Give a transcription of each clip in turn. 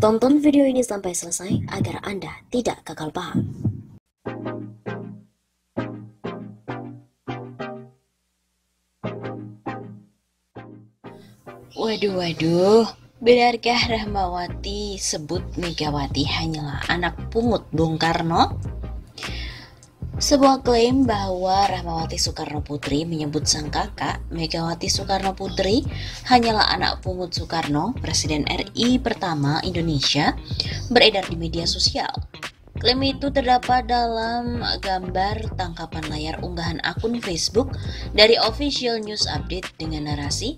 Tonton video ini sampai selesai agar Anda tidak gagal paham. Waduh, benarkah Rahmawati sebut Megawati hanyalah anak pungut Bung Karno? Sebuah klaim bahwa Rahmawati Soekarno Putri menyebut sang kakak, Megawati Soekarno Putri, hanyalah anak pungut Soekarno, Presiden RI pertama Indonesia, beredar di media sosial. Klaim itu terdapat dalam gambar tangkapan layar unggahan akun Facebook dari Official News Update dengan narasi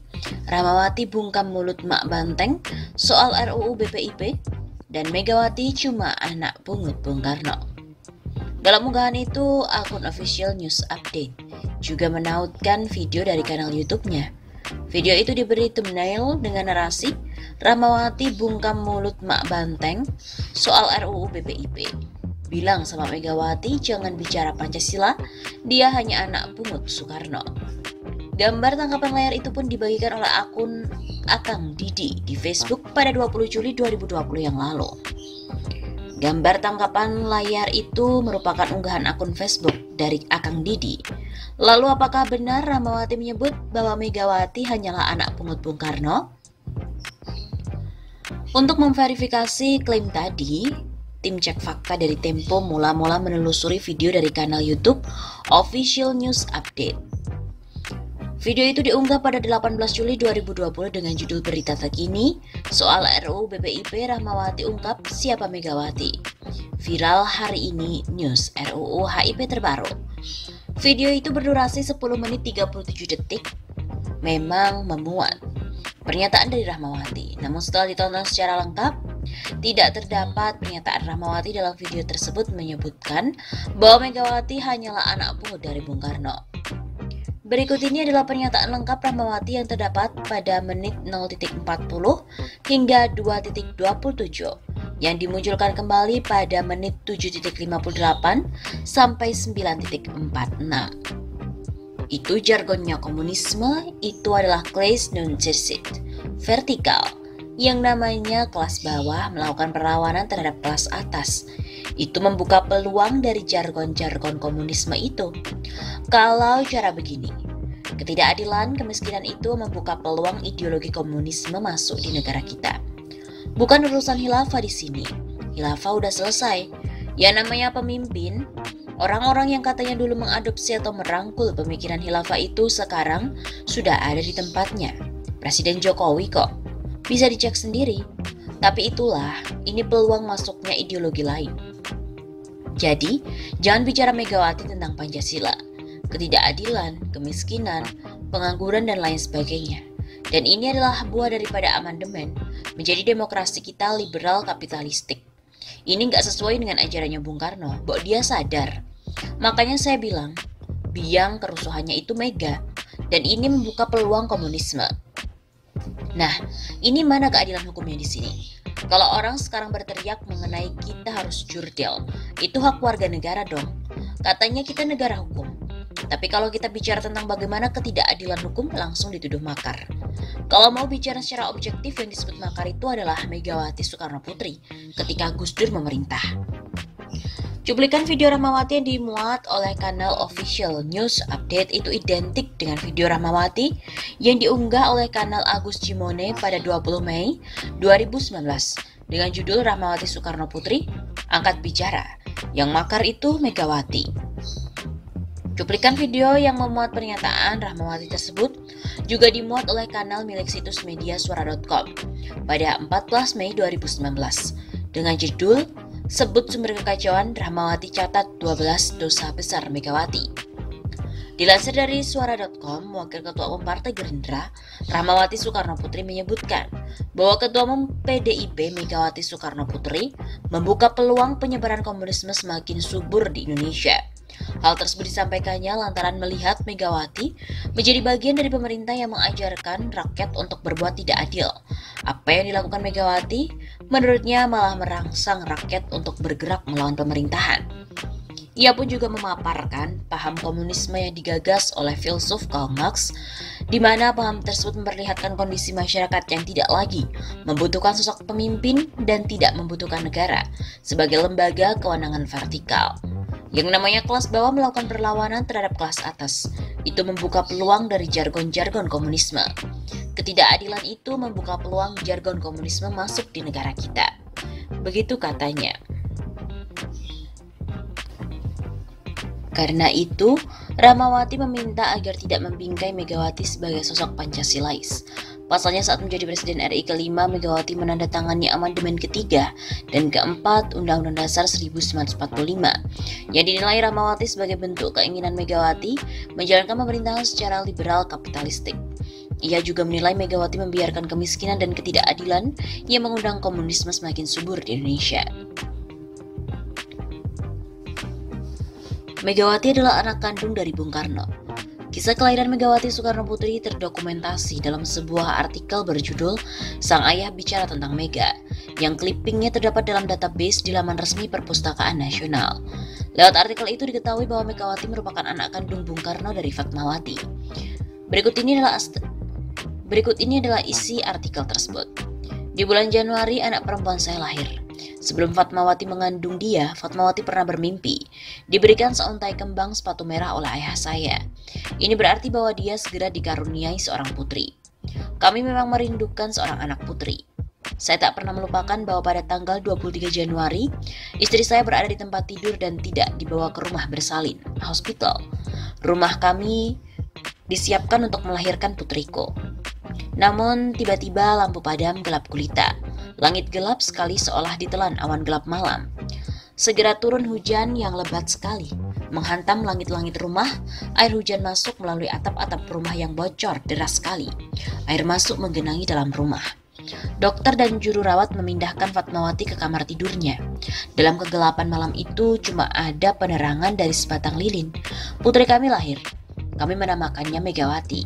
Rahmawati bungkam mulut Mak Banteng soal RUU BPIP dan Megawati cuma anak pungut Bung Karno. Dalam unggahan itu, akun Official News Update juga menautkan video dari kanal YouTube-nya. Video itu diberi thumbnail dengan narasi Rahmawati bungkam mulut Mak Banteng soal RUU BPIP. Bilang sama Megawati jangan bicara Pancasila, dia hanya anak pungut Soekarno. Gambar tangkapan layar itu pun dibagikan oleh akun Akang Didi di Facebook pada 20 Juli 2020 yang lalu. Gambar tangkapan layar itu merupakan unggahan akun Facebook dari Akang Didi. Lalu apakah benar Rahmawati menyebut bahwa Megawati hanyalah anak pungut Bung Karno? Untuk memverifikasi klaim tadi, tim cek fakta dari Tempo mula-mula menelusuri video dari kanal YouTube Official News Update. Video itu diunggah pada 18 Juli 2020 dengan judul berita terkini soal RUU BPIP, Rahmawati ungkap siapa Megawati. Viral hari ini news RUU HIP terbaru. Video itu berdurasi 10 menit 37 detik. Memang memuat pernyataan dari Rahmawati, namun setelah ditonton secara lengkap, tidak terdapat pernyataan Rahmawati dalam video tersebut menyebutkan bahwa Megawati hanyalah anak pungut dari Bung Karno. Berikut ini adalah pernyataan lengkap Rahmawati yang terdapat pada menit 0.40 hingga 2.27 yang dimunculkan kembali pada menit 7.58 sampai 9.46. Itu jargonnya komunisme, itu adalah Class Nuncersit, vertikal, yang namanya kelas bawah melakukan perlawanan terhadap kelas atas. Itu membuka peluang dari jargon-jargon komunisme itu. Kalau cara begini, ketidakadilan, kemiskinan itu membuka peluang ideologi komunisme masuk di negara kita. Bukan urusan khilafah di sini. Khilafah udah selesai. Ya namanya pemimpin, orang-orang yang katanya dulu mengadopsi atau merangkul pemikiran khilafah itu sekarang sudah ada di tempatnya. Presiden Jokowi kok. Bisa dicek sendiri. Tapi itulah, ini peluang masuknya ideologi lain. Jadi, jangan bicara Megawati tentang Pancasila, ketidakadilan, kemiskinan, pengangguran, dan lain sebagainya. Dan ini adalah buah daripada amandemen menjadi demokrasi kita liberal kapitalistik. Ini nggak sesuai dengan ajarannya Bung Karno, bahwa dia sadar. Makanya saya bilang, biang kerusuhannya itu Mega, dan ini membuka peluang komunisme. Nah, ini mana keadilan hukumnya di sini? Kalau orang sekarang berteriak mengenai kita harus jurdil, itu hak warga negara dong. Katanya kita negara hukum. Tapi kalau kita bicara tentang bagaimana ketidakadilan hukum, langsung dituduh makar. Kalau mau bicara secara objektif, yang disebut makar itu adalah Megawati Soekarno Putri ketika Gus Dur memerintah. Cuplikan video Rahmawati yang dimuat oleh kanal Official News Update itu identik dengan video Rahmawati yang diunggah oleh kanal Agus Cimone pada 20 Mei 2019 dengan judul Rahmawati Soekarno Putri angkat bicara, yang makar itu Megawati. Cuplikan video yang memuat pernyataan Rahmawati tersebut juga dimuat oleh kanal milik situs media suara.com pada 14 Mei 2019 dengan judul Sebut sumber kekacauan, Rahmawati catat 12 dosa besar Megawati. Dilansir dari suara.com, Wakil Ketua Umum Partai Gerindra, Rahmawati Soekarno Putri menyebutkan bahwa Ketua Umum PDIP Megawati Soekarno Putri membuka peluang penyebaran komunisme semakin subur di Indonesia. Hal tersebut disampaikannya lantaran melihat Megawati menjadi bagian dari pemerintah yang mengajarkan rakyat untuk berbuat tidak adil. Apa yang dilakukan Megawati, menurutnya malah merangsang rakyat untuk bergerak melawan pemerintahan. Ia pun juga memaparkan paham komunisme yang digagas oleh filsuf Karl Marx, di mana paham tersebut memperlihatkan kondisi masyarakat yang tidak lagi membutuhkan sosok pemimpin dan tidak membutuhkan negara sebagai lembaga kewenangan vertikal. Yang namanya kelas bawah melakukan perlawanan terhadap kelas atas, itu membuka peluang dari jargon-jargon komunisme. Ketidakadilan itu membuka peluang jargon komunisme masuk di negara kita. Begitu katanya. Karena itu, Rahmawati meminta agar tidak membingkai Megawati sebagai sosok Pancasilais. Pasalnya saat menjadi Presiden RI kelima, Megawati menandatangani amandemen ketiga dan keempat Undang-Undang Dasar 1945 yang dinilai Rahmawati sebagai bentuk keinginan Megawati menjalankan pemerintahan secara liberal kapitalistik. Ia juga menilai Megawati membiarkan kemiskinan dan ketidakadilan yang mengundang komunisme semakin subur di Indonesia. Megawati adalah anak kandung dari Bung Karno. Kisah kelahiran Megawati Soekarno Putri terdokumentasi dalam sebuah artikel berjudul Sang Ayah Bicara Tentang Mega, yang clippingnya terdapat dalam database di laman resmi Perpustakaan Nasional. Lewat artikel itu diketahui bahwa Megawati merupakan anak kandung Bung Karno dari Fatmawati. Berikut ini adalah isi artikel tersebut. Di bulan Januari, anak perempuan saya lahir. Sebelum Fatmawati mengandung dia, Fatmawati pernah bermimpi diberikan seuntai kembang sepatu merah oleh ayah saya. Ini berarti bahwa dia segera dikaruniai seorang putri. Kami memang merindukan seorang anak putri. Saya tak pernah melupakan bahwa pada tanggal 23 Januari, istri saya berada di tempat tidur dan tidak dibawa ke rumah bersalin, hospital. Rumah kami disiapkan untuk melahirkan putriku. Namun tiba-tiba lampu padam gelap gulita. Langit gelap sekali seolah ditelan awan gelap malam. Segera turun hujan yang lebat sekali, menghantam langit-langit rumah. Air hujan masuk melalui atap-atap rumah yang bocor deras sekali. Air masuk menggenangi dalam rumah. Dokter dan juru rawat memindahkan Fatmawati ke kamar tidurnya. Dalam kegelapan malam itu cuma ada penerangan dari sebatang lilin. Putri kami lahir. Kami menamakannya Megawati.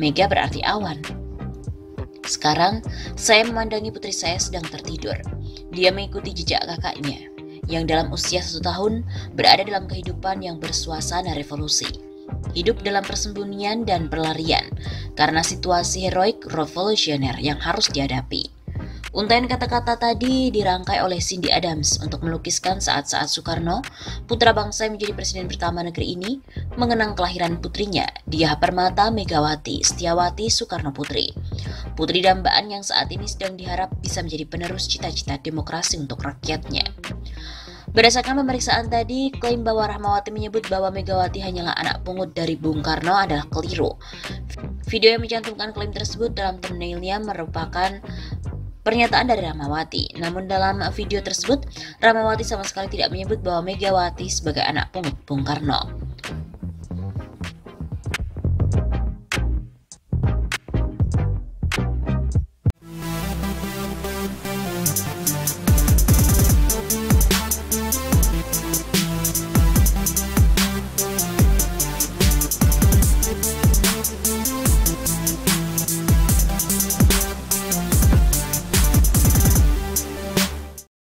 Mega berarti awan. Sekarang, saya memandangi putri saya sedang tertidur. Dia mengikuti jejak kakaknya, yang dalam usia 1 tahun berada dalam kehidupan yang bersuasana revolusi. Hidup dalam persembunyian dan pelarian, karena situasi heroik revolusioner yang harus dihadapi. Untaian kata-kata tadi dirangkai oleh Cindy Adams untuk melukiskan saat-saat Soekarno, putra bangsa yang menjadi presiden pertama negeri ini, mengenang kelahiran putrinya, Diah Permata Megawati Setiawati Soekarno Putri. Putri dambaan yang saat ini sedang diharap bisa menjadi penerus cita-cita demokrasi untuk rakyatnya. Berdasarkan pemeriksaan tadi, klaim bahwa Rahmawati menyebut bahwa Megawati hanyalah anak pungut dari Bung Karno adalah keliru. Video yang mencantumkan klaim tersebut dalam thumbnailnya merupakan pernyataan dari Rahmawati. Namun dalam video tersebut, Rahmawati sama sekali tidak menyebut bahwa Megawati sebagai anak pungut Bung Karno.